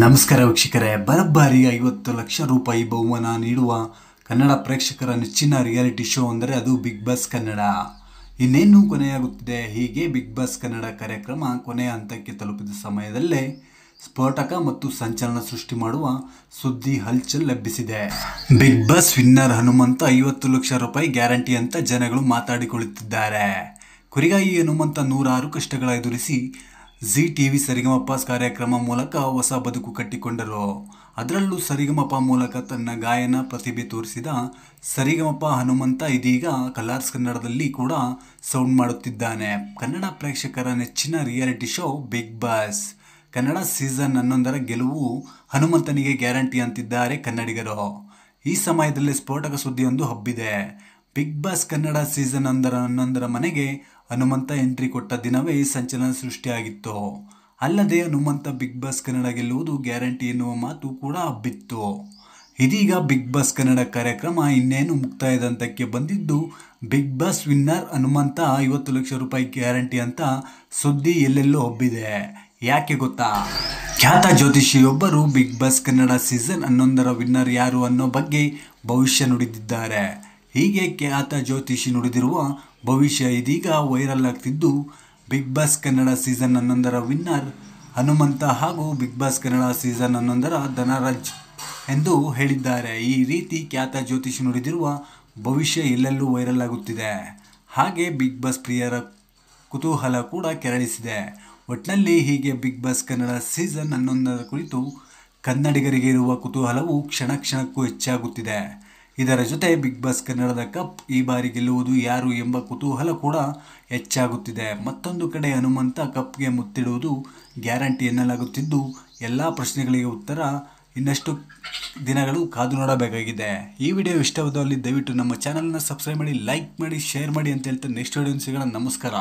ನಮಸ್ಕಾರ ವೀಕ್ಷಕರೇ, ಬರೋಬ್ಬರಿ 50 ಲಕ್ಷ ರೂಪಾಯಿ ಬಹುಮಾನ ನೀಡುವ ಕನ್ನಡ ಪ್ರೇಕ್ಷಕರ ನೆಚ್ಚಿನ ರಿಯಾಲಿಟಿ ಶೋ ಅಂದರೆ ಅದು ಬಿಗ್ ಬಾಸ್ ಕನ್ನಡ. ಇನ್ನೇನು ಕೊನೆಯಾಗುತ್ತಿದೆ. ಹೀಗೆ ಬಿಗ್ ಬಾಸ್ ಕನ್ನಡ ಕಾರ್ಯಕ್ರಮ ಕೊನೆಯ ಹಂತಕ್ಕೆ ತಲುಪಿದ ಸಮಯದಲ್ಲೇ ಸ್ಫೋಟಕ ಮತ್ತು ಸಂಚಲನ ಸೃಷ್ಟಿ ಮಾಡುವ ಸುದ್ದಿ ಹಲ್ಚಲ್ ಎಬ್ಬಿಸಿದೆ. Bigg Boss winner Hanumantha 50 lakh ರೂಪಾಯಿ ಗ್ಯಾರಂಟಿ ಅಂತ ಜನಗಳು ಮಾತಾಡಿಕೊಳ್ಳುತ್ತಿದ್ದಾರೆ. ಕುರಿಗಾಯಿ ಹನುಮಂತ 106 ಕಷ್ಟಗಳ ಎದುರಿಸಿ ಜಿ ಟಿವಿ ಸರಿಗಮಪ ಕಾರ್ಯಕ್ರಮ ಮೂಲಕ ಹೊಸ ಬದುಕು ಕಟ್ಟಿಕೊಂಡರು. ಅದರಲ್ಲೂ ಸರಿಗಮಪ ಮೂಲಕ ತನ್ನ ಗಾಯನ ಪ್ರತಿಭೆ ತೋರಿಸಿದ ಸರಿಗಮಪ ಹನುಮಂತ ಇದೀಗ ಕಲರ್ಸ್ ಕನ್ನಡದಲ್ಲಿ ಕೂಡ ಸೌಂಡ್ ಮಾಡುತ್ತಿದ್ದಾನೆ. ಕನ್ನಡ ಪ್ರೇಕ್ಷಕರ ನೆಚ್ಚಿನ reality show Bigg Boss Kannada season 11ರ ಗೆಲುವು ಹನುಮಂತನಿಗೆ ಗ್ಯಾರಂಟಿ ಅಂತಿದ್ದಾರೆ ಕನ್ನಡಿಗರು. ಈ ಸಮಯದಲ್ಲಿ ಸ್ಫೋಟಕ ಸುದ್ದಿಯೊಂದು ಹಬ್ಬಿದೆ. ಬಿಗ್ ಬಾಸ್ ಕನ್ನಡ ಸೀಸನ್ 11ರ ಮನೆಗೆ ಹನುಮಂತ ಎಂಟ್ರಿ ಕೊಟ್ಟ ದಿನವೇ ಸಂಚಲನ ಸೃಷ್ಟಿಯಾಗಿತ್ತು. ಅಲ್ಲದೆ ಹನುಮಂತ ಬಿಗ್ ಬಾಸ್ ಕನ್ನಡ ಗೆಲ್ಲುವುದು ಗ್ಯಾರಂಟಿ ಎನ್ನುವ ಮಾತು ಕೂಡ ಹಬ್ಬಿತ್ತು. ಇದೀಗ ಬಿಗ್ ಬಾಸ್ ಕನ್ನಡ ಕಾರ್ಯಕ್ರಮ ಇನ್ನೇನು ಮುಕ್ತಾಯದ ಹಂತಕ್ಕೆ ಬಂದಿದ್ದು, Bigg Boss winner Hanumantha 50 lakh ರೂಪಾಯಿ ಗ್ಯಾರಂಟಿ ಅಂತ ಸುದ್ದಿ ಎಲ್ಲೆಲ್ಲೋ ಹಬ್ಬಿದೆ. ಯಾಕೆ ಗೊತ್ತಾ? ಖ್ಯಾತ ಜ್ಯೋತಿಷಿಯೊಬ್ಬರು ಬಿಗ್ ಬಾಸ್ ಕನ್ನಡ ಸೀಸನ್ 11ರ ವಿನ್ನರ್ ಯಾರು ಅನ್ನೋ ಬಗ್ಗೆ ಭವಿಷ್ಯ ನುಡಿದಿದ್ದಾರೆ. ಹೀಗೆ ಖ್ಯಾತ ಜ್ಯೋತಿಷಿ ನುಡಿದಿರುವ ಭವಿಷ್ಯ ಇದೀಗ ವೈರಲ್ ಆಗ್ತಿದ್ದು, ಬಿಗ್ ಬಾಸ್ ಕನ್ನಡ ಸೀಸನ್ 11ರ ವಿನ್ನರ್ ಹನುಮಂತ ಹಾಗೂ ಬಿಗ್ ಬಾಸ್ ಕನ್ನಡ ಸೀಸನ್ 11ರ ಧನರಾಜ್ ಎಂದು ಹೇಳಿದ್ದಾರೆ. ಈ ರೀತಿ ಖ್ಯಾತ ಜ್ಯೋತಿಷಿ ನುಡಿದಿರುವ ಭವಿಷ್ಯ ಎಲ್ಲೆಲ್ಲೂ ವೈರಲ್ ಆಗುತ್ತಿದೆ. ಹಾಗೆ ಬಿಗ್ ಬಾಸ್ ಪ್ರಿಯರ ಕುತೂಹಲ ಕೂಡ ಕೆರಳಿಸಿದೆ. ಒಟ್ಟಿನಲ್ಲಿ ಹೀಗೆ ಬಿಗ್ ಬಾಸ್ ಕನ್ನಡ ಸೀಸನ್ 11ರ ಕುರಿತು ಕನ್ನಡಿಗರಿಗೆ ಇರುವ ಕುತೂಹಲವು ಕ್ಷಣ ಕ್ಷಣಕ್ಕೂ ಹೆಚ್ಚಾಗುತ್ತಿದೆ. ಇದರ ಜೊತೆ ಬಿಗ್ ಬಾಸ್ ಕನ್ನಡದ ಕಪ್ ಈ ಬಾರಿ ಗೆಲ್ಲುವುದು ಯಾರು ಎಂಬ ಕುತೂಹಲ ಕೂಡ ಹೆಚ್ಚಾಗುತ್ತಿದೆ. ಮತ್ತೊಂದು ಕಡೆ ಹನುಮಂತ ಕಪ್ಗೆ ಮುತ್ತಿಡುವುದು ಗ್ಯಾರಂಟಿ ಎನ್ನಲಾಗುತ್ತಿದ್ದು, ಎಲ್ಲ ಪ್ರಶ್ನೆಗಳಿಗೆ ಉತ್ತರ ಇನ್ನಷ್ಟು ದಿನಗಳು ಕಾದು ನೋಡಬೇಕಾಗಿದೆ. ಈ ವಿಡಿಯೋ ಇಷ್ಟವಾದಲ್ಲಿ ದಯವಿಟ್ಟು ನಮ್ಮ ಚಾನಲ್ನ ಸಬ್ಸ್ಕ್ರೈಬ್ ಮಾಡಿ, ಲೈಕ್ ಮಾಡಿ, ಶೇರ್ ಮಾಡಿ ಅಂತ ಹೇಳ್ತಾ ನೆಕ್ಸ್ಟ್ ವಿಡಿಯೋ ಸಿಗೋಣ. ನಮಸ್ಕಾರ.